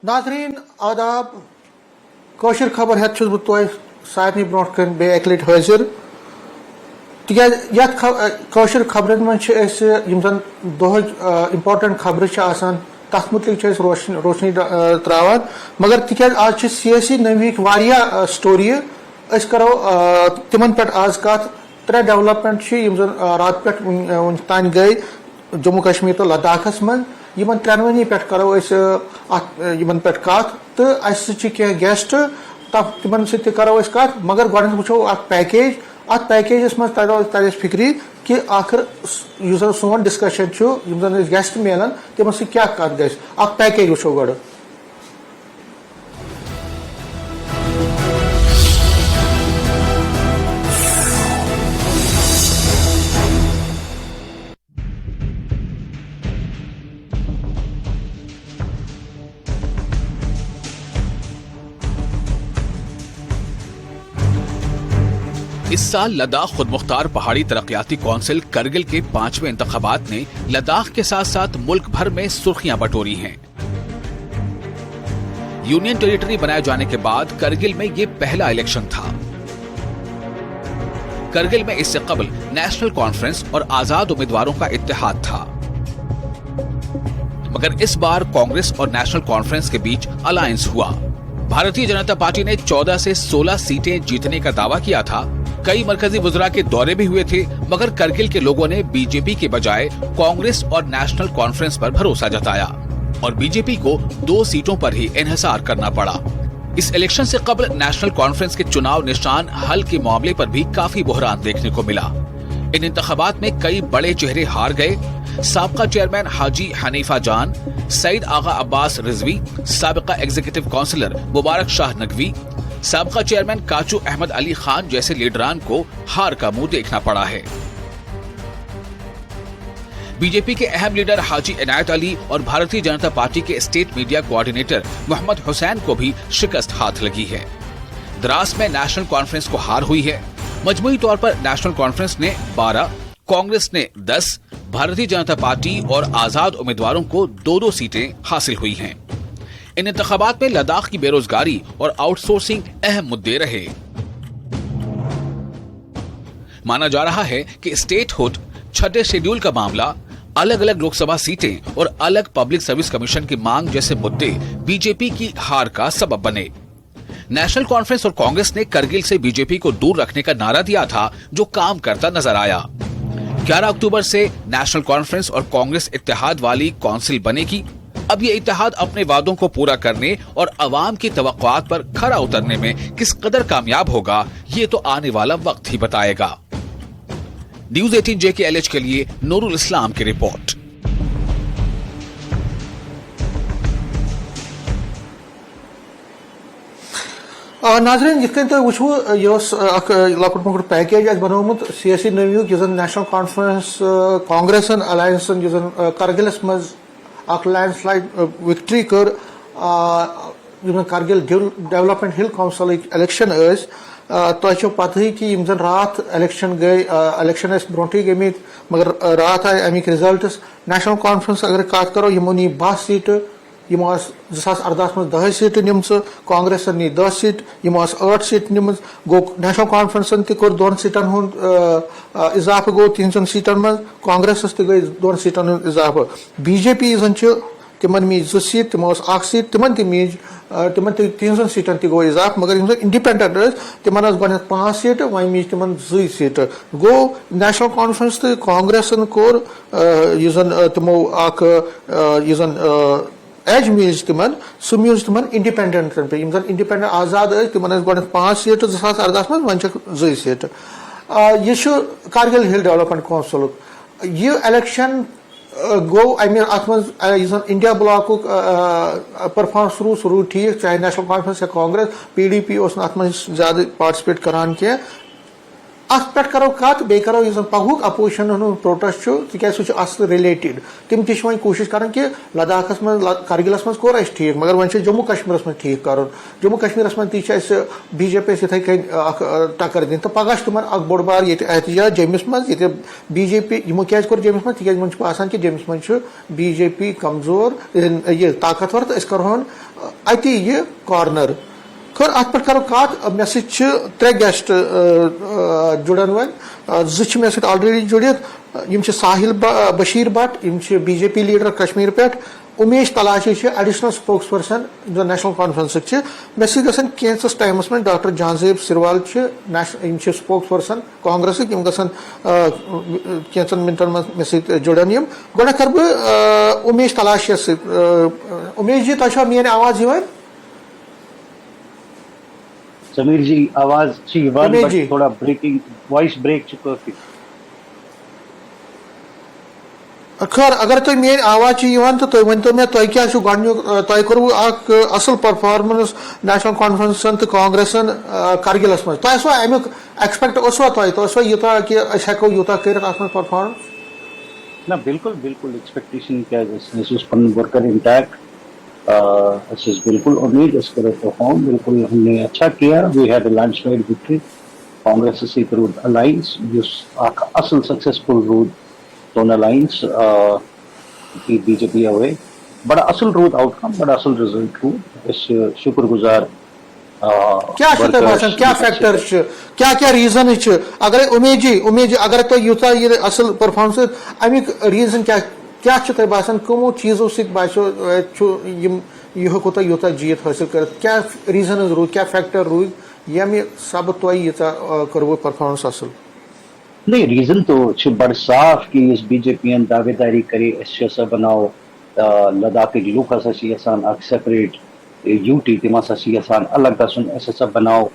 नाजरीन आदाब कौशर खबर हेत छुस बह तुह सारे ब्रो कन बे एक लट हाजिर तिकाज यथ कौशर खबरन मन जन दोह इम्पोर्टेंट खबर तथ मुतलिक रोशनी त्रावान मगर तिकाज आज सियासी नवीक वारिया स्टोरी करो तिमन पे आज कत त्रे डेवलपमेंट जन रात पे वन तान गई जम्मू कश्मीर तो लद्दाखस मन यमन त्रेनवनी पे करो यमन पे कत तो क्या गेस्ट तिमन सत करो कत मगर गो वो पैकेज अत पैकेजस मज तर फिक्री कि आखिर सोन डिस्कशन जन गेस्ट मिलान तिमन सत क्या कत गई पैकेज वो गो इस साल लद्दाख खुद मुख्तार पहाड़ी तरक्याती कौंसिल करगिल के 5वें इंतखाबात ने लद्दाख के साथ साथ मुल्क भर में सुर्खियां बटोरी हैं। यूनियन टेरिटरी बनाए जाने के बाद करगिल में ये पहला इलेक्शन था। करगिल में इससे कबल नेशनल कॉन्फ्रेंस और आजाद उम्मीदवारों का इत्तेहाद था, मगर इस बार कांग्रेस और नेशनल कॉन्फ्रेंस के बीच अलायंस हुआ। भारतीय जनता पार्टी ने 14 से 16 सीटें जीतने का दावा किया था। कई मरकजी वुज़रा के दौरे भी हुए थे, मगर करगिल के लोगों ने बीजेपी के बजाय कांग्रेस और नेशनल कॉन्फ्रेंस पर भरोसा जताया और बीजेपी को 2 सीटों पर ही इन्हिसार करना पड़ा। इस इलेक्शन से कबल नेशनल कॉन्फ्रेंस के चुनाव निशान हल के मामले पर भी काफी बहरान देखने को मिला। इन इंतखाबात में कई बड़े चेहरे हार गए। साबका चेयरमैन हाजी हनीफा जान, सईद आगा अब्बास रिजवी, साबिका एग्जीक्यूटिव काउंसिलर मुबारक शाह नकवी, साबका चेयरमैन काचू अहमद अली खान जैसे लीडरान को हार का मुंह देखना पड़ा है। बीजेपी के अहम लीडर हाजी इनायत अली और भारतीय जनता पार्टी के state media coordinator Mohammad Hussain को भी शिकस्त हाथ लगी है। द्रास में नेशनल कॉन्फ्रेंस को हार हुई है। मजमूई तौर पर नेशनल कॉन्फ्रेंस ने 12, कांग्रेस ने 10, भारतीय जनता पार्टी और आजाद उम्मीदवारों को 2-2 सीटें हासिल हुई हैं। इन इंतखाबात में लद्दाख की बेरोजगारी और आउटसोर्सिंग अहम मुद्दे रहे। माना जा रहा है कि स्टेटहुड, छठे शेड्यूल का मामला, अलग अलग लोकसभा सीटें और अलग पब्लिक सर्विस कमीशन की मांग जैसे मुद्दे बीजेपी की हार का सबब बने। नेशनल कॉन्फ्रेंस और कांग्रेस ने करगिल से बीजेपी को दूर रखने का नारा दिया था, जो काम करता नजर आया। 11 अक्टूबर से नेशनल कॉन्फ्रेंस और कांग्रेस इत्तेहाद वाली काउंसिल बनेगी। अब ये इत्तेहाद अपने वादों को पूरा करने और अवाम की तवक्कुआत पर खरा उतरने में किस कदर कामयाब होगा, ये तो आने वाला वक्त ही बताएगा। न्यूज़ 18 JKLH के लिए नूरुल इस्लाम की रिपोर्ट। नाजरीन यिथ तो वो यह लकुट मकुट पैकेज बनोमुत सियासी नव्यूक नेशनल कॉन्फ्रेंस कांग्रेसन अलायंसन करगिलस मज लैंडस्लाइड विक्ट्री कर करगिल डेवलपमेंट हिल काउंसिल इलेक्शन तुह पता कि रात इलेक्शन गई इलेक्शन ब्रोटे गमित मगर रात आए अमिक रिजल्ट्स। नेशनल कॉन्फ्रेंस अगर कत करो यमो नी 12 सीट, यमो 2018 मज 10 सीट निम, कांग्रेसन नी 10 सीट, यमो 8 सीट निम। गो नेशनल कॉन्फ्रेंसन तोर 2 सीटन हुंद इजाफा गो 3 सीटन मज, कांग्रेस गई 2 सीटन हुंद इजाफा। बीजेपी जन तिमन मीज 2 सीट, तिमो 1 सीट, तिमन मीज तिमन 3 सीटन गो इजाफा, मगर इंडिपेंडेंट तिमन गो 5 सीट, वह मीज तिमन 2 सीट। गो नेशनल कॉन्फ्रेंस तो कांग्रेसन कोर तिमो एज मीज तिमन सह मीज तिमन इंडिपेंडेंटन पे इंडिपेंडेंट आजाद तिमन गो 5 सीट 2018 मज, वन 2 सीट। यह करगिल हिल डेवलपमेंट काउंसिल यह इलेक्शन गो अत मज इंडिया ब्लॉक परफॉर्मेंस रू ठीक, चाहे नेशनल कॉन्फ्रेंस या कांग्रेस, PDP अत मज ज्यादा पार्टिसिपेट करान क्या। ات پہ کرو کت بی کرو اس پگہ اپوزیشن ہند پروٹیسٹ تک سہ اصل رلیٹڈ تم تہ وۄنۍ کوشش کران کہ لداخس من کرگلس من کور اس ٹھیک مگر وۄنۍ جموں کشمیرس من ٹھیک کرن جموں کشمیرس من تہ بی جے پی یس یتھے کن ٹکر دن تو پگہ تمن اخ بوڑ بار یہ احتجاج جمس من یہ بی جے پی یمو کیاز کور جمس من تکیاز من باسان کہ جمس من بی جے پی کمزور یہ طاقتور تو اس کرہون اتی یہ کارنر خیر ات پہ کرو کت مے سی ترے گیسٹ جڑن ون زچ مے سۭتۍ آلریڈی جڑت یم ساحل بشیر بٹ یم B J P leader Kashmir پہ امیش تلاشی additional spokesperson National Conference مے سی گھن کینچس ٹائمس میں doctor Jahanzeb Sarwal spokesperson Congress یم گھن کینچن منٹن مے سۭتۍ جڑن یم گۄڈٕ کر بہٕ امیش تلاشیس سۭتۍ امیش جی تۄہہِ چھوا میٲنۍ آواز یِوان سمیر جی آواز جی تھوڑا بریکنگ وائس بریک کافی خیر اگر تھی میری آواز تو تھی ورنو مے تھی کیا تھی کورو اخ اصل پرفارمنس نیشنل کانفرنسن تو کانگریسن کرگلس من تہ امیک ایکسپیکٹ اوسوا تہ یوتہ کہ ہیکو یوتہ کرت ات من پرفارمنس نہ بالکل بالکل ایکسپیکٹیشن کیا پن ورکر انٹیکٹ بالکل امید اس کرو پرفارم بالکل ہم نے اچھا کیا we had a landslide victory Congress ست رود الائنس اخ اصل سکسیسفل رود سون الائنس بی جے پی اوے بڑا اصل رود آؤٹ کم بڑا اصل رزلٹ رود اس شکر گزار کیا باسان کیا فیکٹر کیا ریزن اگر امید جی اگر تھی یوتہ یہ اصل پرفارمنس امیک ریزن کیا تہ باسان کمو چیزوں ست باسو یہ ہیکو تہ یوتہ جیت حاصل کرت کیا ریزنز رود کیا فیکٹر رود یمہ سبب تہ یوتہ کرو پرفارمنس اصل نہیں ریزن تو بڑ صاف کہ اس بی جے پی دعوے داری کرے اس ہسا بناو لداخ لوک ہسا یسان اخ سیپریٹ یو ٹی تم ہسا یسان الگ گھن اس ہسا بناو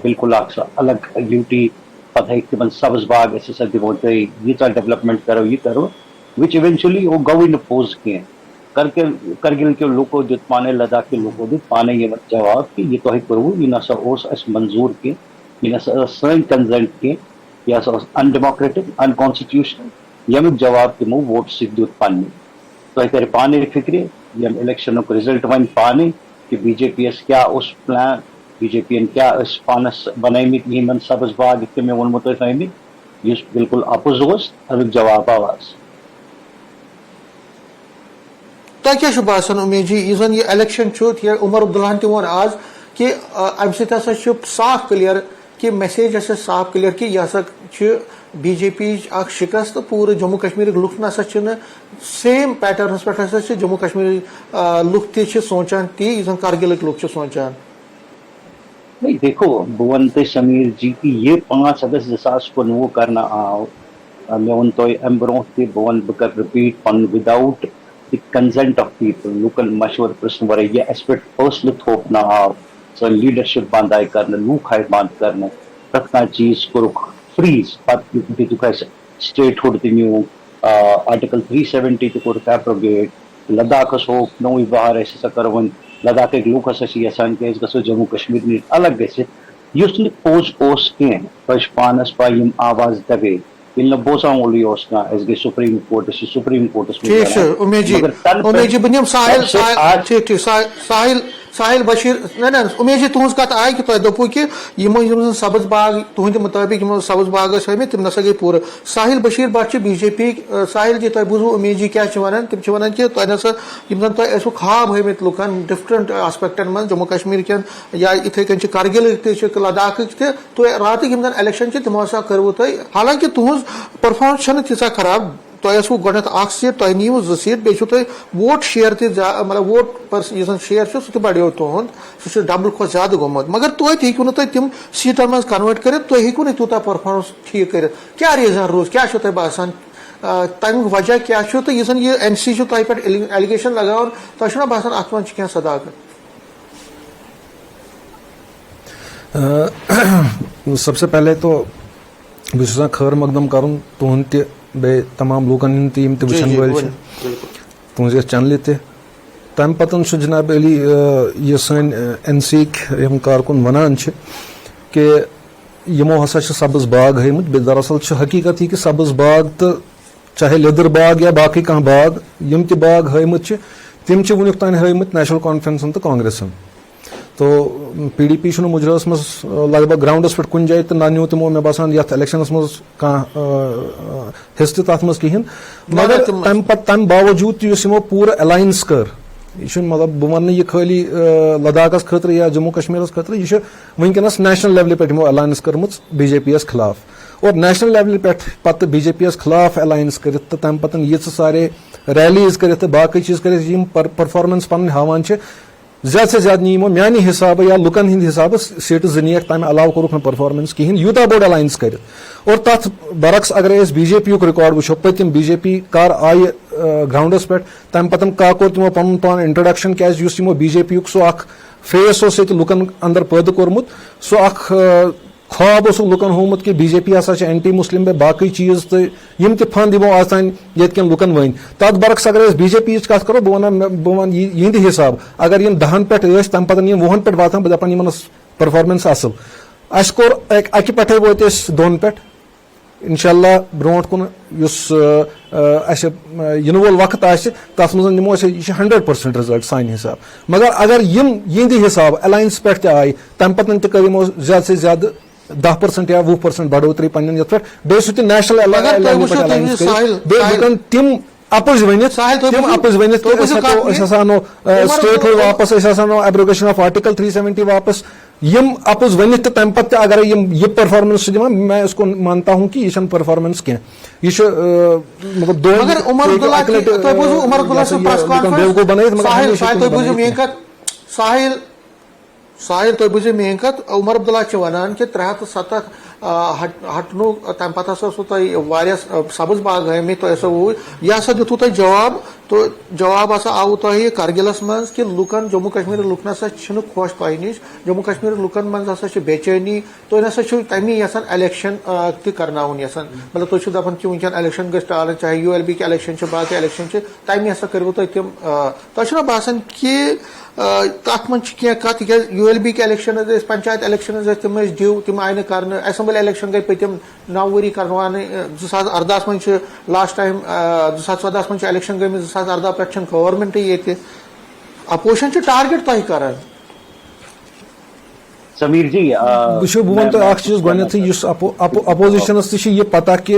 بالکل اخ الگ یو ٹی پتہ تمن سبز باغ اس ہسا دمو تھی یوتہ ڈیولپمنٹ کرو یہ کرو وچ ایونچولی وہ گوئی نہ پوز کی کرگل کے لوکو دیت پانے لداخ کے لوکو دیت پانے یہ جواب کہ یہ تو کرو یہ نسا اس اس منظور کی یہ نسا سن کنزنٹ کی یہ ہسا ان ڈیموکریٹک ان کانسٹیٹیوشنل یمیک جواب تمو ووٹ ست دیت پانے تو کرے پانے فکر یم الیکشن کو رزلٹ ون پانے کہ بی جے پی کیا اس پلان بی جے پی کیا اس پانس بنیمت یمن سبز باغ تم ونمو تہ آمت اس بالکل اپوز اس امیک جواب آواز تہ کیا باسان امید جی یہ زن یہ الیکشن عمر عبداللہ تہ وون آز کہ ام سۭتۍ ہسا صاف کلیئر کہ میسیج ہسا صاف کلیئر کہ یہ ہسا بی جے پی اخ شکست پورے جموں کشمیر لُکھ نسا سیم پیٹرنس پہ ہسا جموں کشمیر لُکھ تہ سونچان تی یہ زن کرگلک لُکھ سونچان نہیں دیکھو بہ ون تہ سمیر جی کہ یہ 5 اگست 2019 کرنا آو مے ون تہ ام برو تہ بہ ون بہ کر رپیٹ پن without the consent of people local مشور پرسن ورے یہ اس پہ فیصلہ تھوپ نہ آو سو لیڈرشپ بند آئی کرنے لوک آئی بند کرنے پرت کھانا چیز کورک فریز پتہ دتک سٹیٹ ہوڈ تہ نیو آرٹیکل 370 تہ کورک ایپروگیٹ لداخس ہو نوئی بہار اس ہسا کر ون لداخ لوک ہسا یسان کہ گھو جموں کشمیر نش الگ گھت اس پوز اوس کی تہ پانس پائی یم آواز دبے یل بوزان وولے اس کھانا گئی سپریم کورٹ سپریم کورٹس امید جی بہ نم ساحل بشیر نا امید جی تہذ کت آئی کہ تہ دپو کہ یم سبز باغ تہند مطابق سبز باغ آمت تم نسا گئی پورے ساحل بشیر بٹ بی جے پی ساحل جی تہ بوزو امید جی کیا ونان تم ونان کہ تہ نسا یم زن تہ ٲسوٕ خواب ہٲمٕتۍ لُکن ڈفرنٹ آسپیکٹن من جموں کشمیر کٮ۪ن یا اتھے کن کرگل تہ لداخک تہ تہ راتک یم زن الیکشن تمو ہسا کرو تہ حالانکہ تہذ پرفارمنس چھنہ تیژاہ خراب تہ ٲسوٕ گۄڈنیتھ اکھ سیٹ تہ نیو 2 سیٹ بیٚیہِ چھُو تۄہہِ ووٹ شیر تہِ مطلب ووٹ یُس زن شیر چھُ سُہ تہِ بڑیو تُہُنٛد سُہ چھُ ڈبل کھۄتہٕ زیادٕ گوٚمُت مگر توتہِ ہیٚکِو نہٕ تُہۍ تِم سیٖٹن منٛز کنوٲٹ کٔرِتھ تُہۍ ہیٚکِو نہٕ تیوٗتاہ پٔرفارمنس ٹھیٖک کٔرِتھ کیٛاہ ریٖزن روٗز کیٛاہ چھُو تۄہہِ باسان تمیُک وجہ کیٛاہ چھُ تہٕ یُس زن یہِ این سی چھُ تۄہہِ پٮ۪ٹھ ایلگیشن لگاوان تۄہہِ چھُنا باسان اتھ منٛز چھِ کینٛہہ صداقت سب سے پہلے تو بہٕ خٲر مقدم کرُن تُہُنٛد تہِ بیٚیہِ تمام لوٗکن ہُنٛد تہِ یِم تہِ وٕچھن وٲلۍ چھِ تُہنٛز یتھ چنلہِ تہِ تمہِ پتن چھُ جناب علی یہِ سٲنۍ این سی یِکۍ یِم کارکُن ونان چھِ کہ यमो हसा सब्ज बाग हमित दरअसल हकीकत यह कि सब्ज बाग तो चाहे लिदर बाग या बाकी कह बाग यम त बाग हमित तम वुनिक तान हमित नेशनल कॉन्फ्रेंसन तो कांग्रेसन तो PDP मुजरस मज लगभग ग्राउंडस पे कुछ जाए तो ना न्यू तमो मे बसान ये इलेक्शनस मज हिस्से तथ मज कहें मगर तम बावजूद यमो पूरा अलायंस कर यह मतलब बह वन यह खाली लद्दाखस खतर या जम्मू कश्मीर खतर यह वनकस नेशनल लेवल पे अलायंस कर्म BJP खिलाफ और नेशनल लेवल पे पत BJP खिलाफ अलायंस कर तम पत ये सारे रैलीज कर बाकी चीज कर परफॉर्मेंस पन हावान ज्यादा से ज्यादा नीमो मानी हिसाब या लुकन हिंद हिसाब सीट जनीक तम अलाव कोरुक परफॉर्मेंस कहें यूता बोड़ अलायंस कर और तथ बरक्स अगर BJP युक रिकॉर्ड वो पतम BJP कर आय ग्राउंडस पे तम पतन का कोर तमो पन पान इंट्रोडक्शन क्या BJP युक सो फेस लुकन अंदर पैदा कोर्मुत सो ख्वाब लुकन होमुत कि BJP हसा एंटी मुस्लिम बाकी चीज तो यम फंड दिमो आज तान ये लुकन वन तथ बरक्स अगर BJP कत करो बह वन यिंद हिसाब अगर यम 10 पे तम पतन 20 पे वातान बह दपान परफॉर्मेंस असल अस कोर अकि पे वो 2 पे इंशाल्लाह ब्रोट कुन इन वोल वक्त तथ मज निमो 100% रिजल्ट सान हिसाब मगर अगर यिंद हिसाब अलायंस पे आय तम पतन तमो ज्यादा से ज्यादा 10% या 20% बढ़ोतरी पे बे सह नेशनल अलायंस तम अपोज वन अनो स्टेट हो वापस अनो एब्रोगेशन ऑफ आर्टिकल 370 वापस यम अपोज वन तम पे अगर ये परफॉर्मेंस मैं इसको मानता हूँ कि यह परफॉर्मेंस क्या साहिल तुम बुझो मेन कत उमर अब्दुल्ला वन कि 370 हटनु तम पे सब्ज बाग हमित तो यह हसा दितु तुम जवाब तो जवाब हसा आव तुह करगिलस मज कि लुकन जम्मू कश्मीर लुक नसा खुश तह निश जम्मू कश्मीर लुकन मज हसा बेचैनी तुम नसा तमी यसान इलेक्शन करनाउन यसान मतलब तुम दपान कि वनकन इलेक्शन गई टाल चाहे ULB के इलेक्शन बाकी इलेक्शन तमी हसा करू तुम तुम बसान कि तथ मन कत ULB के इलेक्शन पंचायत इलेक्शन तम ड्यू तम आय कर असेंबली इलेक्शन गई पतम 9 वरी करवान 2018 मन लास्ट टाइम 2014 मन इलेक्शन गई 2018 पे गवर्नमेंट ये अपोजिशन टारगेट तह कर समीर जी बह वन तो चीज गो अपोजिशनस तह पता कि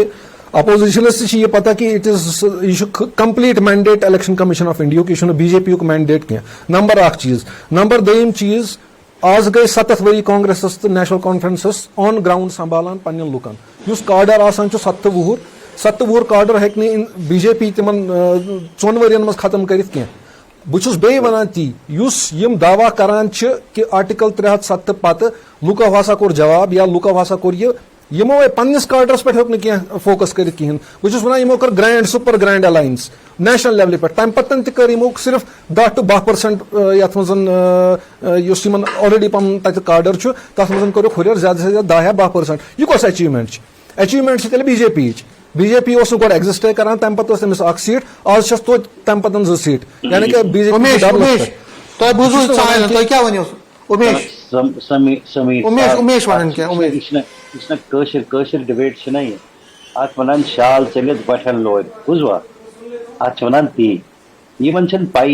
अपोजिशनस तह पता कि it is complete mandate election commission of India यह BJP युक मैंडेट क्या नंबर 1 चीज नंबर 2 चीज आज गई 7 वरी कांग्रेस तो नेशनल कॉन्फ्रेंस ऑन ग्राउंड संभालान पन्न लुकन उस कार्डर आसान 7 वुहर कार्डर हेक् BJP तिमन 4 वरियन मज खत्म करित क्या बहुत बे वन ती यम दावा करान कि आर्टिकल 307 पत लुको हसा कोर जवाब या लुको हसा कोर यमो पन्निस कार्डरस पे हेक न फोकस कर कहें बहुत वन यमो कर grand super grand alliance national level पे तम पतन कर यमो सिर्फ 10 to 12% यथ मज ऑलरेडी पन तत कार्डर तथ मज कर हुर ज्यादा से ज्यादा 10 या 12% यह कस अचीवमेंट BJP BJP गो एग्जिस्ट कर तम पे तमिस सीट आज तो तम पे 2 सीट यानी कि BJP डिबेट अत वन शाल चलित बटन लोग बुझवा अत वन ती पाई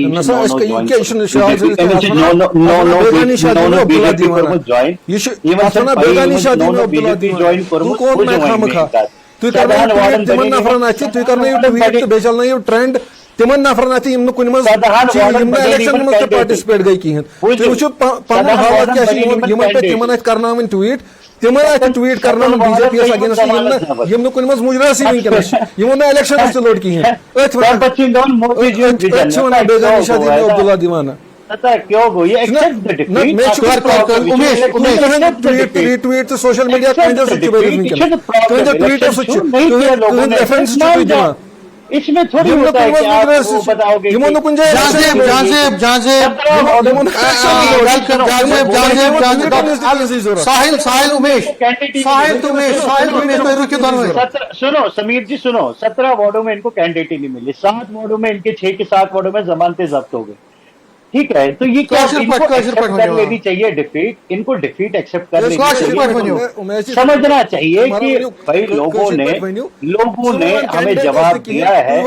ट्रेंड तिम नफरन कुन इलेक्शन पार्टिसिपेट गई कहें तुम पन हालत क्या तिमन कर ट्वीट तिम ट्वीट कर BJP अगेंस्ट कुन मुजरस वन इलेक्शन लड़ कहें अब्दुल्ला दीवाना ट्वीट तो सोशल मीडिया इसमें थोड़ी होता है कि आपको बताओगे सुनो समीर जी सुनो 17 वार्डों में इनको कैंडिडेट ही नहीं मिले 7 वार्डों में इनके 6 के 7 वार्डों में जमानतें जब्त हो गई ٹھیک ہے تو یہ کیا کاشر ان پٹ- کو کاشر ایکسپٹ پٹ کر بنیو. لینی چاہیے ڈیفیٹ, ان کو ڈیفیٹ ایکسپٹ کر لینی کاشر پٹ چاہیے. بنیو. سمجھنا چاہیے کہ بھائی لوگوں نے ہمیں جواب دیا ہے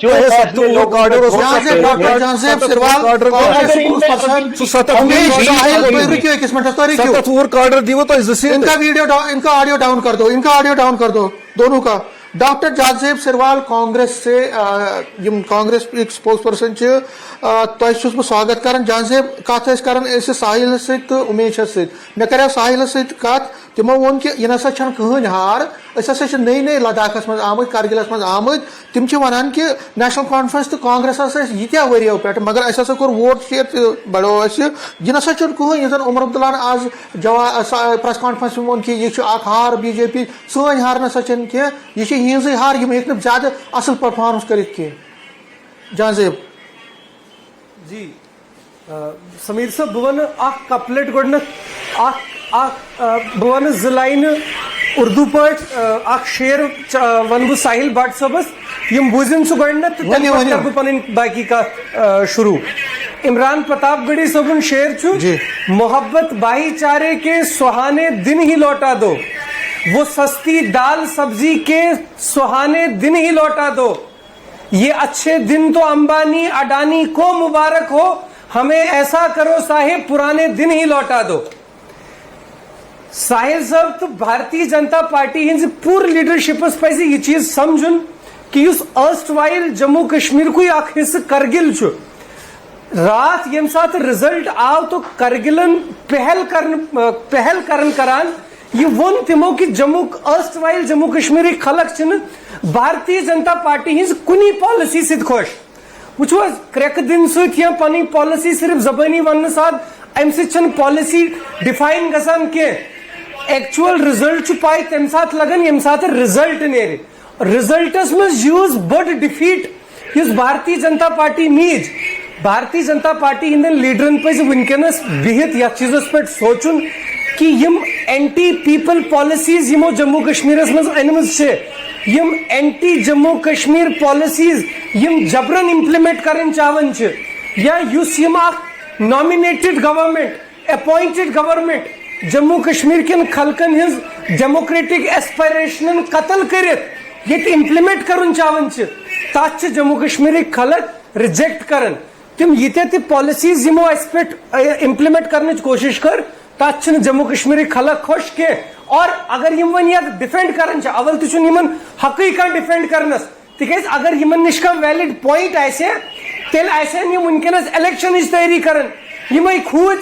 جو فیصلے لوگوں نے جہاں سے ڈاکٹر جہاں سے سروال کانگریس امیش ساحل تُہۍ رُکِو أکِس مِنٹس تُہۍ رُکِو. ستھ وُہر کاڈر دیو تۄہہِ زٕ سیٖٹہٕ. ان کا ویڈیو ان کا آڈیو ڈاؤن کر دو, ان کا آڈیو ڈاؤن کر دو دونوں کا. ڈاکٹر جہاں صاحب سروال کانگریس سے یم کانگریس ایک سپوکس پرسن تہ چھس بہ سواگت کران. جہاں صاحب کت کران ساحل ست تو امیشس ست. مے کرو ساحل ست کت, تمو وون کہ یہ نسا چھن کہین ہار, اس ہسا نئی نئی لداخس مز آمت, کرگلس مز آمت. تم ونان کہ نیشنل کانفرنس تو کانگریس ہسا یتیا ؤریو پہ مگر اس ہسا کور ووٹ شیئر بڑو اس. یہ نسا چھن کہین یہ زن عمر عبداللہ آز پریس کانفرنس میں وون کہ یہ اخ ہار بی جے پی. سن ہار نسا چھن کی, یہ ہزے ہار یم ہیک نہ زیادہ اصل پرفارمنس کرت کی. جہاں صاحب جی سمیر صاحب بہ ون اخ کپلٹ گۄڈنیتھ بہ ون زٕ لاینہٕ اردو پٲٹھۍ اخ شعر ون بہ ساحل بٹ صٲبس, یم بوٗزِن سُہ گۄڈنیتھ تہٕ تمہِ پتہٕ کرٕ بہٕ پنٕنۍ باقی کتھ شروع. عمران پرتاپ گڑھی صٲبُن شعر چھُ محبت بھائی چارے کے سہانے دن ہی لوٹا دو, وہ سستی دال سبزی کے سہانے دن ہی لوٹا دو, یہ اچھے دن تو امبانی اڈانی کو مبارک ہو, ہمیں ایسا کرو صاحب پرانے دن ہی لوٹا دو. ساحل صاحب تو بھارتی جنتا پارٹی ہز پور لیڈرشپس پزِ یہ چیز سمجھن کہ اس ارسٹ وائل جموں کشمیر کو اخ حصہ کرگل چھُ. رات یم سات رزلٹ آو تو کرگلن پہل کران یہ ون تمو کہ جموں ارسٹ وائل جموں کشمیر خلق چھن بھارتی جنتا پارٹی ہز کنی پالسی ست خوش. وچھو کریک دن ست یا پنی پالسی صرف زبانی ون سات ام سن پالسی ڈیفائن گژھان کی. ایکچوئل رزلٹ پائی تم سات لگان یم سات رزلٹ نیرِ. رزلٹس مز یوز بڑ ڈیفیٹ یس بھارتی جنتا پارٹی نیج. بھارتی جنتا پارٹی ہندن لیڈرن پز ونکس بہت یتھ چیزس پہ سوچن کہ یم اینٹی پیپل پالسیز یمو جموں کشمیرس مز انمز یم اینٹی جموں کشمیر پالسیز یم جبرن امپلیمنٹ کرن چاہن یا یس یم اخ nominated government appointed government Jammu Kashmir کن خلقن ہز ڈیموکریٹک ایسپائریشن قتل کرت یہ امپلیمنٹ کرن چاہن تات جموں کشمیر خلق ریجیکٹ کرن. تم یہ پالسیز یمو اس پہ امپلیمنٹ کرنے کوشش کر تات جموں کشمیر خلق خوش کی. اور اگر یم ون یہ ڈیفینڈ کران اول تہ حقی کان ڈیفینڈ کرنس تکیاز اگر یمن نش کانٛہہ ویلڈ پوائنٹ آسہِ تیٚلہِ آسن یم ونکس الیکشنٕچ تیٲری کران. یمے کھوٗژ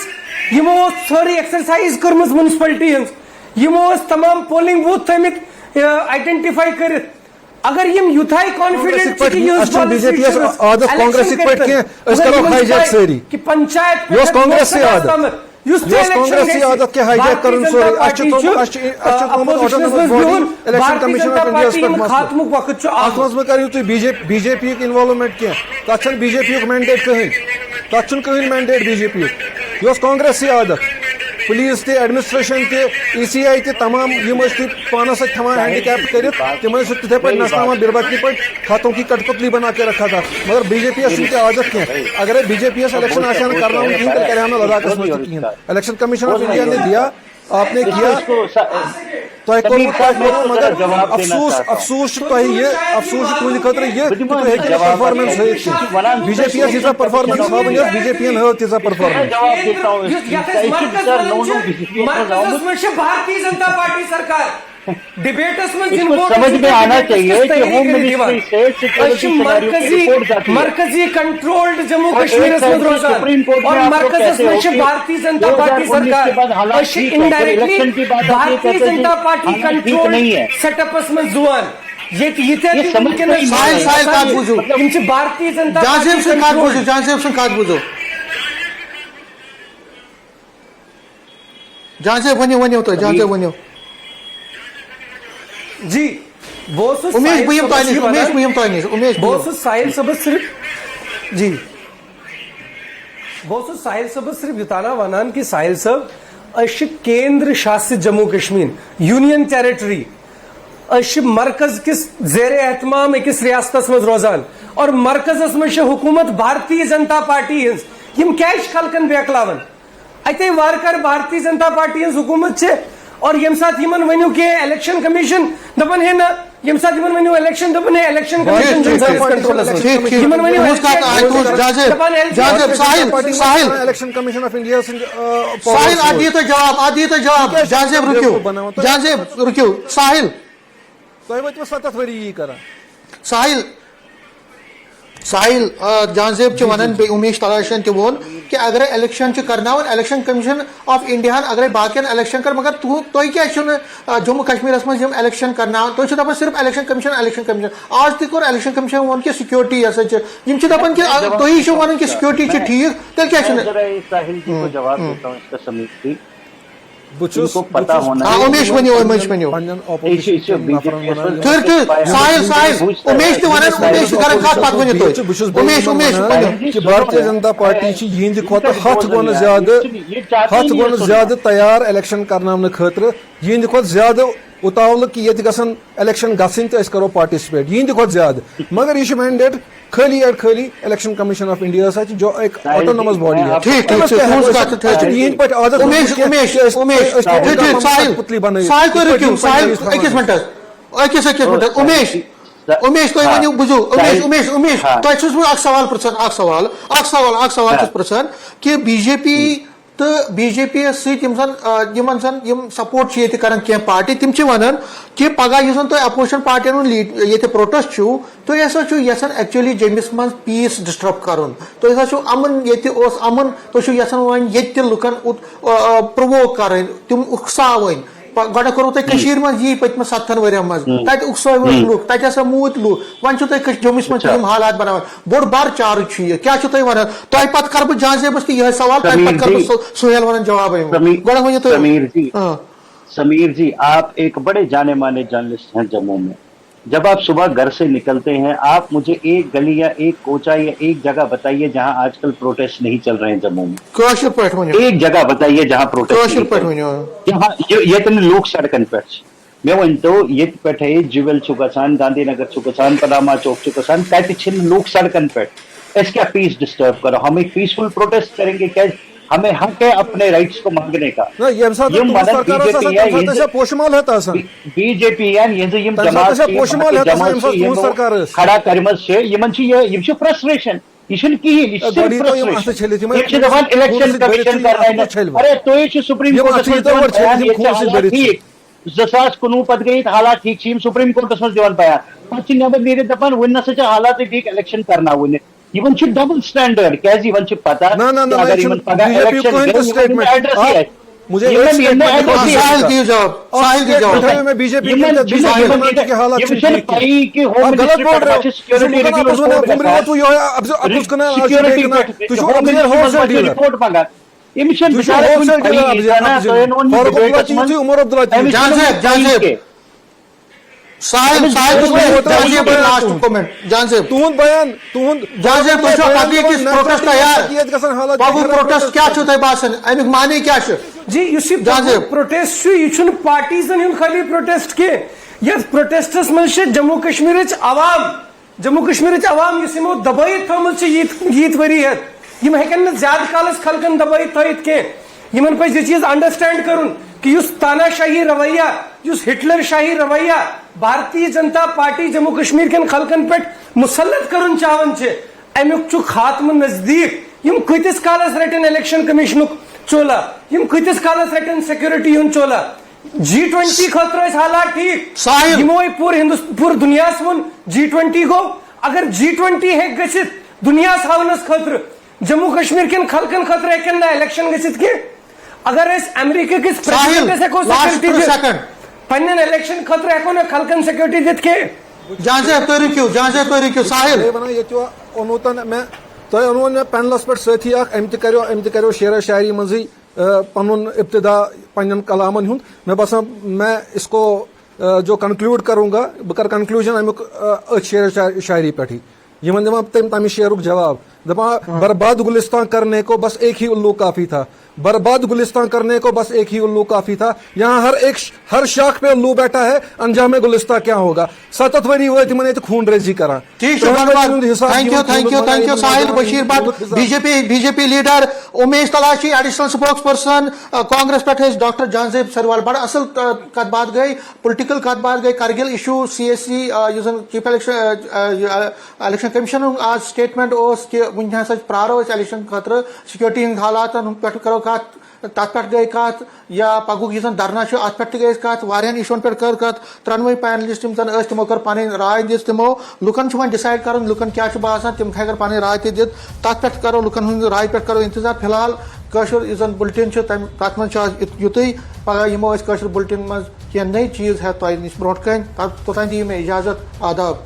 یمو سٲرٕے ایکسرسائز کٔرمٕژ منسپلٹی ہٕنٛز, یمو تمام پولنگ بوتھ تھٲمٕتۍ آئیڈینٹیفائی کٔرِتھ. اگر یم یوتھائی کانفیڈنٹ بی جے پی عادت کانگریس پہ کہ پنچایت کانگریس کانگریس عادت کے ہائی جیک کرن سوری الیکشن کمیشن آف انڈیا خاتمک وقت ات مز کرو تھی بی جے پی انوالومنٹ کی تک بی جے پی مینڈیٹ کہیں تک کہیں مینڈیٹ بی جے پی یہ کانگریس عادت. پولیس تہ ایڈمنسٹریشن تہ ای سی آئی تہ تمام یم پانس ستھ تھوان ہینڈیکیپ کرت تم تتھے پہ نسناوان بربتی پہ ہاتھوں کی کٹ پتلی بنا کے رکھا تھا. مگر بی جے پی یس عادت کی اگر be J P yes election آسان کرنا کہیں تو کرے ہم لداخس مجھ کہیں. الیکشن کمیشن آف انڈیا نے دیا, آپ نے کیا مگر افسوس افسوس تہند خاطر یہ performance be J P yes performance ہاؤن be J P who تیزا performance. بھارتی جنتا پارٹی سرکار ڈبیٹس سمجھ میں آنا چاہیے کہ ہوم منسٹری مرکزی کنٹرولڈ جموں کشمیر اور مرکز بھارتی جنتا پارٹی سرکار انڈائریکٹلی بھارتی جنتا پارٹی کنٹرول سیٹ اپس میں زوان بھارتی جنتا جہاں سے ونیو تو جہاں سے ونیو جی ساحل صبس صرف جی بہت ساحل صبس صرف یوتانا ونان کہ ساحل صاحب اش کیندر شاست جموں کشمیر یونین ٹیریٹری اش مرکز کس زیر اہتمام اکس ریاست مز روزان اور مرکزس مز حکومت بھارتی جنتا پارٹی ہز यम क्या खलकन बेकलावन अते वारकर भारतीय जनता पार्टी हज हुकूमत है और यम साथ यमन वनु के इलेक्शन कमीशन दपन है ना यम साथ यमन वनु इलेक्शन दपन है इलेक्शन कमीशन यमन वनु Sahil election commission of India Sahil आदिए तो जवाब जाजेब रुकियो साहिल तुम वो 7 वरी यी कर साहिल जाजेब वन बे उमेश तलाशन ते वोन कि अगर इलेक्शन करना इलेक्शन कमीशन ऑफ इंडिया अगर बाकी इलेक्शन कर मगर तुम क्या जम्मू कश्मीर मज इलेक्शन करना तुम दपान सिर्फ इलेक्शन कमीशन आज तक इलेक्शन कमीशन वोन कि सिक्योरिटी दपान कि तुम वन कि सिक्योरिटी ठीक तेल क्या साहिल जी को जवाब देता हूँ इसका समीर जी इनको पता होना उमेश वनियो भारतीय जनता पार्टी यिंद खोत हथ गुण ज्यादा तैयार इलेक्शन करना खतर यिंद खोत ज्यादा उतावल कि ये गसन इलेक्शन गसन तो करो पार्टिसिपेट यिंद खोत ज्यादा मगर यह मैंडेट खाली एंड खाली इलेक्शन कमीशन ऑफ इंडिया जो एक ऑटोनोमस बॉडी है ठीक उमेश तुम वो बुझो उमेश तुम सवाल पृछान कि बीजेपी तो बीजेपी सपोर्ट कह पार्टी तम वन कि पगह तुम अपोजिशन पार्टियन ये प्रोटेस्ट तुम यसान एक्चुअली जम्मिस मज पीस डिस्टर्ब कर तुम अमन ये अमन तुम वन ये लुकन प्रोवोक कर तुम उकसावन गोड़ करो तुम मज यी पत्म 7 वर मज तत उकसव लुक तत मूत लुक वन जम्मुस मज हालात बनान बोड़ बार चार्ज क्या वन तुम पे कर बह जाजेबस यह सवाल तक कर सुहेल वन जवाब गोड़ वन समीर जी आप एक बड़े जाने माने जर्नलिस्ट हैं जम्मू में जब आप सुबह घर से निकलते हैं आप मुझे एक गली या एक कोचा या एक जगह बताइए जहां आजकल प्रोटेस्ट नहीं चल रहे हैं जम्मू में एक जगह बताइए जहां प्रोटेस्ट जहां ये लोग सड़कन पे मे वन तो ये पे जुवेल गसान गांधीनगर गसान पनामा चौक गसान तत लोग सड़कन पे क्या पीस डिस्टर्ब करो हम एक पीसफुल प्रोटेस्ट करेंगे क्या हमें हक है अपने राइट्स को मांगने का बीजेपी खड़ा कर फ्रस्ट्रेशन इलेक्शन कमीशन अरे तो सुप्रीम कोर्ट ठीक 2019 पे गई हालात ठीक सुप्रीम कोर्टस मज दिवान बयान पे नबर नीर दपान वन नसा हालात ठीक इलेक्शन करना वन इवन डबल स्टैंडर्ड क्या इवन पता अगर इवन पगह इलेक्शन मुझे बीजेपी माने क्या जी प्रोटेस्ट यह पार्टीजन हूं खाली प्रोटेस्ट के प्रोटेस्टस मज जम्मू कश्मीर अवाम यमो दबाइत थमुत यीत वरी हम हेकन ज्यादा कालस खलकन दबाइत थत कह यमन पे चीज अंडरस्टैंड करुन कि तानाशाही रवैया हिटलर शाही रवैया भारतीय जनता पार्टी जम्मू कश्मीर के खलकन पे मुसलत कर चाहन अमुक खात्म नजदीक यम कतिस कालस रटन इलेक्शन कमीशन चोला यम कतिस कालस रटन सिक्योरिटी हूं चोला G20 खतर हालात ठीक यमो पूर दुनिया वन G20 गो अगर G20 हेक गसित दुनिया हावनस खतर जम्मू कश्मीर के खलकन खतर हेकन ना इलेक्शन गसित के अगर अमेरिका किस प्रेसिडेंट हेको सिक्योरिटी पन्न इलेक्शन खतर हेको ना खलकन सिक्योरिटी दित के साहिल तुम ओन मे पैनलस पे साथी अम करो शेरा शायरी मजी पन इब्तदा पन्न कलामन हूं मैं बसान मैं इसको जो कंक्लूड करूंगा बह कर कंक्लूजन अमुक शेर शायरी पे यमन दिमा तम शेरुक जवाब दपा बर्बाद गुलिस्तान करने को बस एक ही उल्लू काफी था, बर्बाद गुलिस्तान करने को बस एक ही उल्लू काफी था। यहाँ हर शाख पे उल्लू बैठा है, अंजाम गुलिस्तान क्या होगा। 7 वरी वो तिमन खून रेजी करा। ठीक thank you Sahil Bashir Bhatt BJP leader Umesh तलाशी एडिशनल स्पोक्स पर्सन कांग्रेस पे डॉक्टर जानजेब सरवाल बड़ा असल कत बात गई पोलिटिकल कत बात गई Kargil issue CSC chief election commission आज स्टेटमेंट वन हसा प्रारो इलेक्शन खतर सिक्योरिटी हंद हालात पे करो कत तथ पे गई कत या पगुक धरना अत पे गई कत वारियान इशुन पे कर कत त्रनवे पैनलिस्ट तमो कर पन राय दिस तमो लुकन वन डिसाइड कर लुकन क्या बासान तम अगर पन राय दित तथ पे करो लुकन हंद राय पे करो इंतजार फिलहाल कशर बुलेटिन तथ मन युत पगह यमो बुलेटिन मज कह नई चीज है तुम नश ब्रो कन तोतान दियो मे इजाजत आदाब।